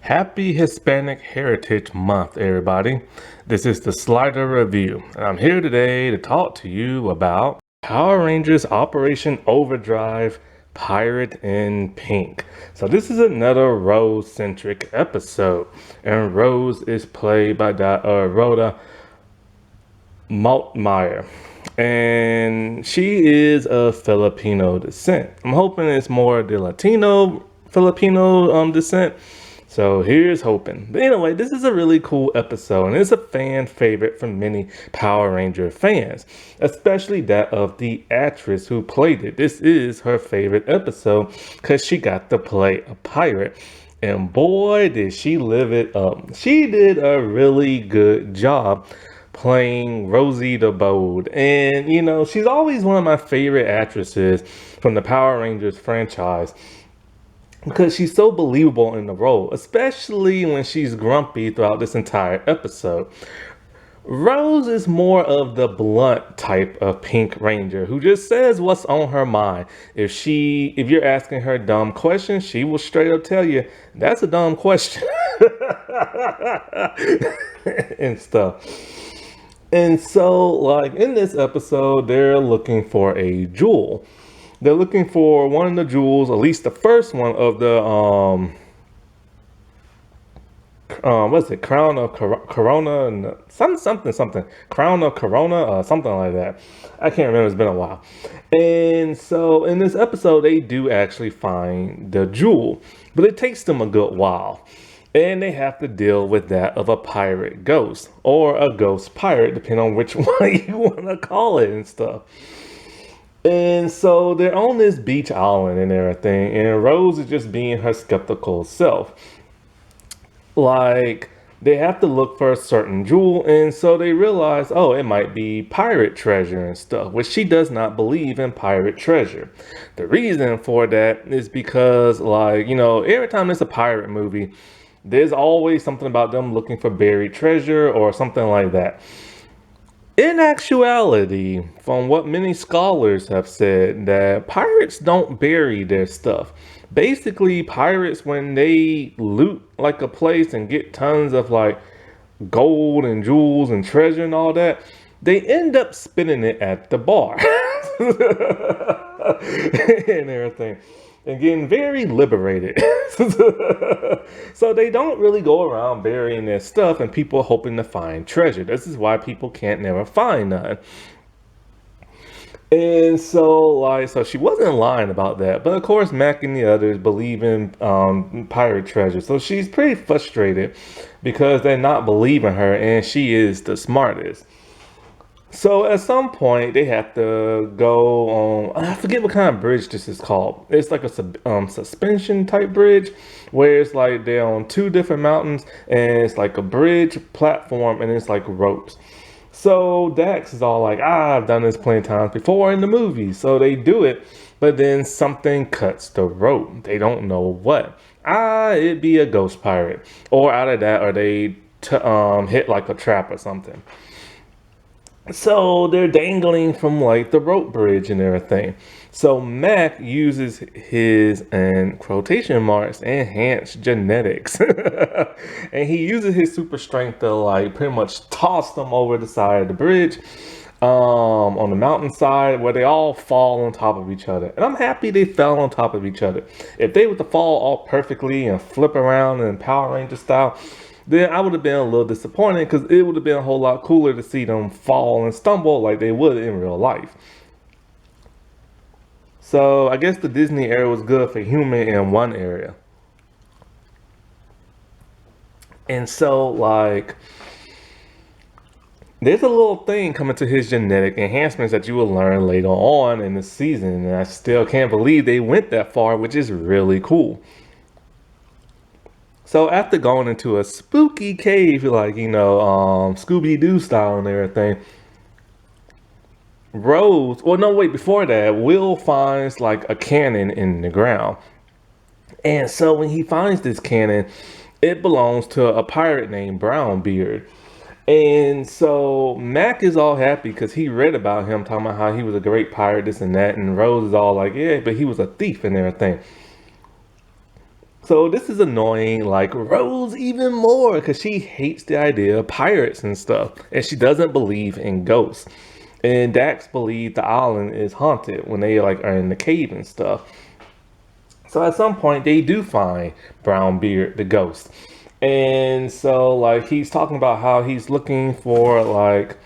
Happy Hispanic Heritage Month, everybody. This is the Slider Review, and I'm here today to talk to you about Power Rangers Operation Overdrive Pirate in Pink. So this is another Rose-centric episode, and Rose is played by Rhoda Maltmeyer, and she is of Filipino descent. I'm hoping it's more the Latino Filipino descent. So here's hoping. But anyway, this is a really cool episode, and it's a fan favorite for many Power Ranger fans, especially that of the actress who played it. This is her favorite episode because she got to play a pirate. And boy, did she live it up. She did a really good job playing Rosie the Bold. And, you know, she's always one of my favorite actresses from the Power Rangers franchise, because she's so believable in the role, especially when she's grumpy throughout this entire episode. Rose is more of the blunt type of Pink Ranger who just says what's on her mind. If you're asking her dumb questions, she will straight up tell you, that's a dumb question. And stuff. And so, like, in this episode, they're looking for a jewel. They're looking for one of the jewels, at least the first one of the, what's it, Crown of Corona, and something, Crown of Corona, something like that. I can't remember, it's been a while. And so in this episode, they do actually find the jewel, but it takes them a good while. And they have to deal with that of a pirate ghost, or a ghost pirate, depending on which one you want to call it and stuff. And so they're on this beach island and everything, and Rose is just being her skeptical self. Like, they have to look for a certain jewel, and so they realize, oh, it might be pirate treasure and stuff, which she does not believe in pirate treasure. The reason for that is because, like, you know, every time there's a pirate movie, there's always something about them looking for buried treasure or something like that. In actuality, from what many scholars have said, that pirates don't bury their stuff. Basically, pirates, when they loot like a place and get tons of like gold and jewels and treasure and all that, they end up spending it at the bar and everything, and getting very liberated. So they don't really go around burying their stuff and people hoping to find treasure. This is why people can't never find none. And so she wasn't lying about that. But of course, Mac and the others believe in pirate treasure. So she's pretty frustrated because they're not believing her, and she is the smartest. So at some point they have to go on, I forget what kind of bridge this is called. It's like a suspension type bridge where it's like they're on two different mountains, and it's like a bridge platform, and it's like ropes. So Dax is all like, I've done this plenty of times before in the movie. So they do it, but then something cuts the rope. They don't know what. It'd be a ghost pirate, or out of that, or they hit like a trap or something. So they're dangling from like the rope bridge and everything. So Mac uses his, and quotation marks, enhanced genetics. And he uses his super strength to like pretty much toss them over the side of the bridge, on the mountainside, where they all fall on top of each other. And I'm happy they fell on top of each other. If they were to fall all perfectly and flip around in Power Ranger style, then I would have been a little disappointed, because it would have been a whole lot cooler to see them fall and stumble like they would in real life. So I guess the Disney era was good for human in one area. And so, like, there's a little thing coming to his genetic enhancements that you will learn later on in the season. And I still can't believe they went that far, which is really cool. So after going into a spooky cave, like, you know, Scooby-Doo style and everything, Rose, well, no, wait, before that, Will finds like a cannon in the ground. And so when he finds this cannon, it belongs to a pirate named Brownbeard. And so Mac is all happy because he read about him, talking about how he was a great pirate, this and that. And Rose is all like, yeah, but he was a thief and everything. So this is annoying like Rose even more because she hates the idea of pirates and stuff, and she doesn't believe in ghosts. And Dax believes the island is haunted when they like are in the cave and stuff. So at some point they do find Brownbeard the ghost. And so like he's talking about how he's looking for like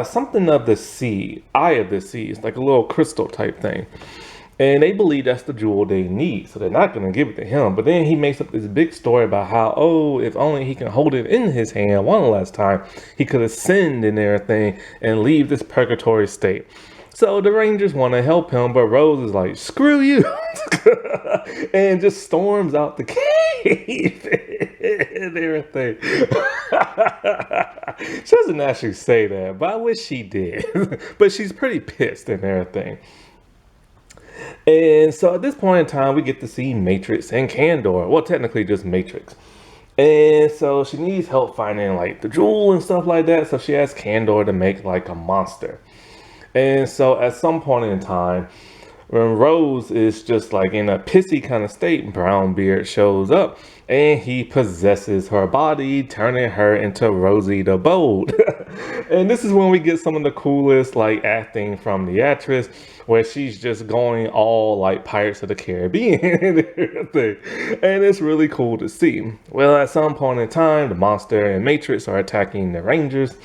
something of the sea, eye of the sea. It's like a little crystal type thing. And they believe that's the jewel they need, so they're not going to give it to him. But then he makes up this big story about how, oh, if only he can hold it in his hand one last time, he could ascend and everything and leave this purgatory state. So the Rangers want to help him, but Rose is like, screw you, and just storms out the cave and everything. She doesn't actually say that, but I wish she did. But she's pretty pissed and everything. And so at this point in time, we get to see Matrix and Candor. Well, technically just Matrix. And so she needs help finding like the jewel and stuff like that. So she asks Candor to make like a monster. And so at some point in time, when Rose is just like in a pissy kind of state, Brownbeard shows up and he possesses her body, turning her into Rosie the Bold. And this is when we get some of the coolest like acting from the actress, where she's just going all like Pirates of the Caribbean and everything. And it's really cool to see. Well, at some point in time, the monster and Matrix are attacking the Rangers.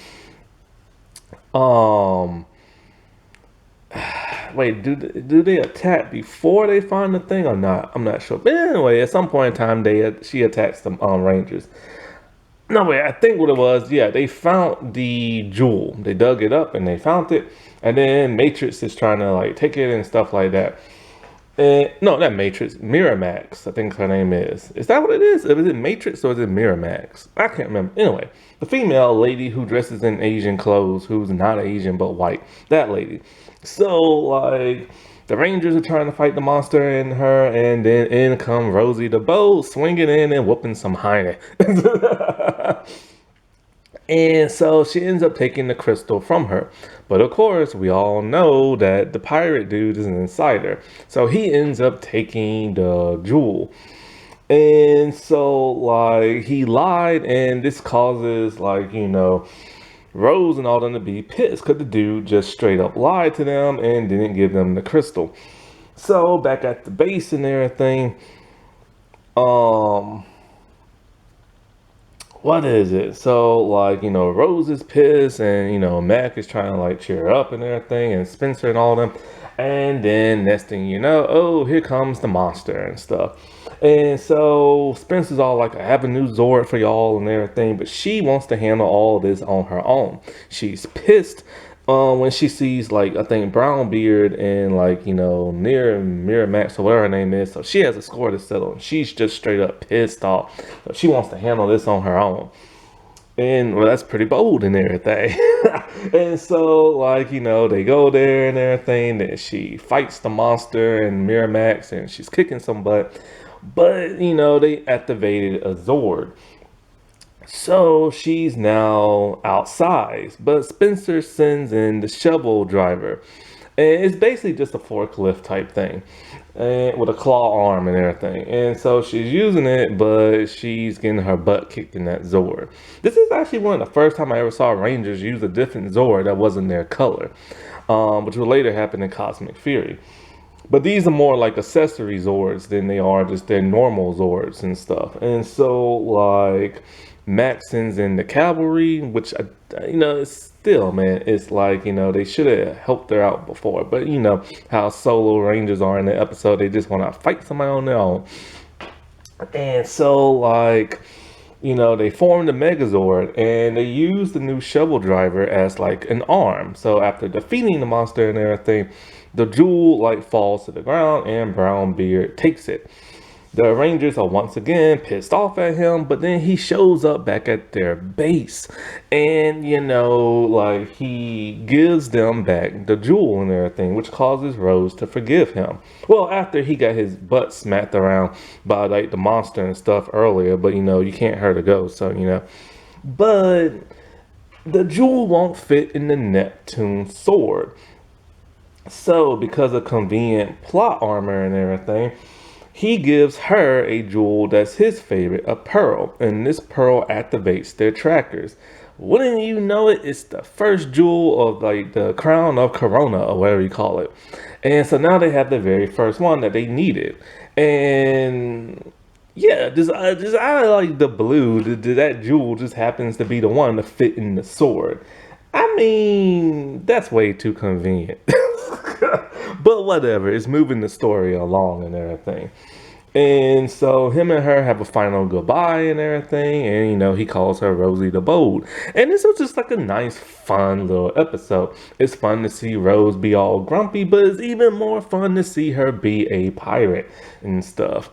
Wait, do they attack before they find the thing or not? I'm not sure. But anyway, at some point in time, she attacks the Rangers. No, wait, I think what it was, yeah, they found the jewel. They dug it up and they found it. And then Matrix is trying to like take it and stuff like that. And no, not Matrix, Miramax, I think her name is. Is that what it is? Is it Matrix or is it Miramax? I can't remember. Anyway, the female lady who dresses in Asian clothes, who's not Asian but white, that lady. So like the Rangers are trying to fight the monster and her, and then in come Rosie the Bold, swinging in and whooping some hiney. And so she ends up taking the crystal from her. But of course, we all know that the pirate dude is an insider. So he ends up taking the jewel. And so, like, he lied, and this causes, like, Rose and all them to be pissed because the dude just straight up lied to them and didn't give them the crystal. So, back at the base and everything, what is it? So, like, Rose is pissed and, Mac is trying to, like, cheer her up and everything, and Spencer and all them. And then next thing you know, oh, here comes the monster and stuff. And so Spencer's all like, I have a new Zord for y'all and everything, but she wants to handle all this on her own. She's pissed when she sees, like, I think Brownbeard and, like, near Miramax or whatever her name is. So she has a score to settle, and she's just straight up pissed off. So she wants to handle this on her own. And, well, that's pretty bold and everything. And so, like, they go there and everything. Then she fights the monster and Miramax, and she's kicking some butt. But, they activated a Zord. So she's now outside. But Spencer sends in the shovel driver. And it's basically just a forklift type thing. And with a claw arm and everything. And so she's using it, but she's getting her butt kicked in that Zord. This is actually one of the first time I ever saw Rangers use a different Zord that wasn't their color. Which will later happen in Cosmic Fury. But these are more like accessory Zords than they are just their normal Zords and stuff. And so, like, Max sends in the cavalry, which, it's still, man, it's like, they should have helped her out before. But, how solo Rangers are in the episode, they just want to fight somebody on their own. And so, like, they formed a Megazord, and they used the new shovel driver as, like, an arm. So after defeating the monster and everything, the jewel, like, falls to the ground, and Brownbeard takes it. The Rangers are once again pissed off at him, but then he shows up back at their base. And, like, he gives them back the jewel and everything, which causes Rose to forgive him. Well, after he got his butt smacked around by, like, the monster and stuff earlier, but, you can't hurt a ghost, so, But the jewel won't fit in the Neptune sword. So, because of convenient plot armor and everything, he gives her a jewel that's his favorite, a pearl, and this pearl activates their trackers. Wouldn't you know it, it's the first jewel of like the crown of Corona or whatever you call it. And so now they have the very first one that they needed. And yeah, just I like the blue. That jewel just happens to be the one to fit in the sword. I mean, that's way too convenient. But whatever, it's moving the story along and everything. And so him and her have a final goodbye and everything, and he calls her Rosie the Bold. And this was just like a nice, fun little episode. It's fun to see Rose be all grumpy, but it's even more fun to see her be a pirate and stuff.